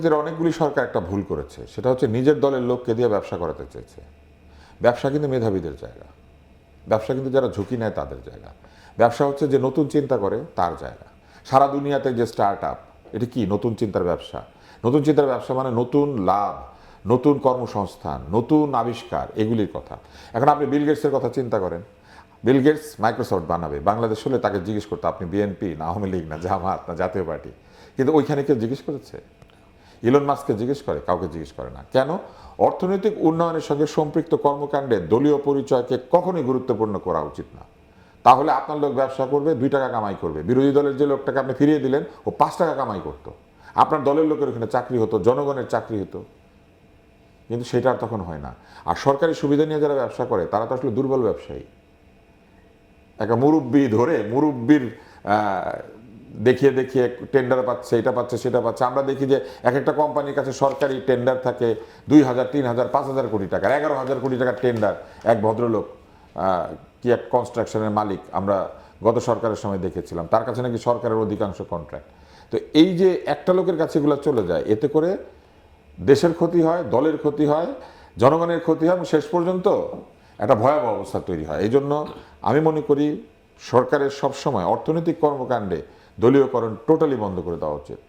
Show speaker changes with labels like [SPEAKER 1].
[SPEAKER 1] অতীতের অনেকগুলি সরকার একটা ভুল করেছে, সেটা হচ্ছে নিজের দলের লোককে দিয়ে ব্যবসা করাতে চেয়েছে। ব্যবসা কিন্তু মেধাবীদের জায়গা, ব্যবসা কিন্তু যারা ঝুঁকি নেয় তাদের জায়গা, ব্যবসা হচ্ছে যে নতুন চিন্তা করে তার জায়গা। সারা দুনিয়াতে যে স্টার্ট আপ, এটি কি নতুন চিন্তার ব্যবসা? নতুন চিন্তার ব্যবসা মানে নতুন লাভ, নতুন কর্মসংস্থান, নতুন আবিষ্কার, এগুলির কথা। এখন আপনি বিল গেটসের কথা চিন্তা করেন। বিল গেটস মাইক্রোসফট বানাবে, বাংলাদেশ হলে তাকে জিজ্ঞেস করতো আপনি বিএনপি না আওয়ামী লীগ না জামাত না জাতীয় পার্টি, কিন্তু ওইখানে কেউ জিজ্ঞেস করেছে? ইলন মাস্ককে জিজ্ঞেস করে? কাউকে জিজ্ঞেস করে না। কেন? অর্থনৈতিক উন্নয়নের সঙ্গে সম্পৃক্ত কর্মকাণ্ডে দলীয় পরিচয়কে কখনোই গুরুত্বপূর্ণ করা উচিত না। তাহলে আপনার লোক ব্যবসা করবে, 2 টাকা কামাই করবে। বিরোধী দলের যে লোকটাকে আপনি ফিরিয়ে দিলেন, ও 5 টাকা কামাই করতো। আপনার দলের লোকের ওখানে চাকরি হতো, জনগণের চাকরি হতো। কিন্তু সেটা আর তখন হয় না। আর সরকারি সুবিধা নিয়ে যারা ব্যবসা করে তারা তো আসলে দুর্বল ব্যবসায়ী। একটা মুরব্বি ধরে মুরব্বির দেখিয়ে দেখিয়ে টেন্ডার পাচ্ছে, এটা পাচ্ছে সেটা পাচ্ছে। আমরা দেখি যে এক একটা কোম্পানির কাছে সরকারি টেন্ডার থাকে 2,000, 3,000, 5,000 কোটি টাকার, 11,000 কোটি টাকার টেন্ডার। এক ভদ্রলোক কি এক কনস্ট্রাকশনের মালিক, আমরা গত সরকারের সময় দেখেছিলাম, তার কাছে নাকি সরকারের অধিকাংশ কন্ট্রাক্ট। তো এই যে একটা লোকের কাছে এগুলো চলে যায়, এতে করে দেশের ক্ষতি হয়, দলের ক্ষতি হয়, জনগণের ক্ষতি হয় এবং শেষ পর্যন্ত একটা ভয়াবহ অবস্থা তৈরি হয়। এই জন্য আমি মনে করি সরকারের সবসময় অর্থনৈতিক কর্মকাণ্ডে দলীয়করণ টোটালি বন্ধ করে দেওয়া উচিত।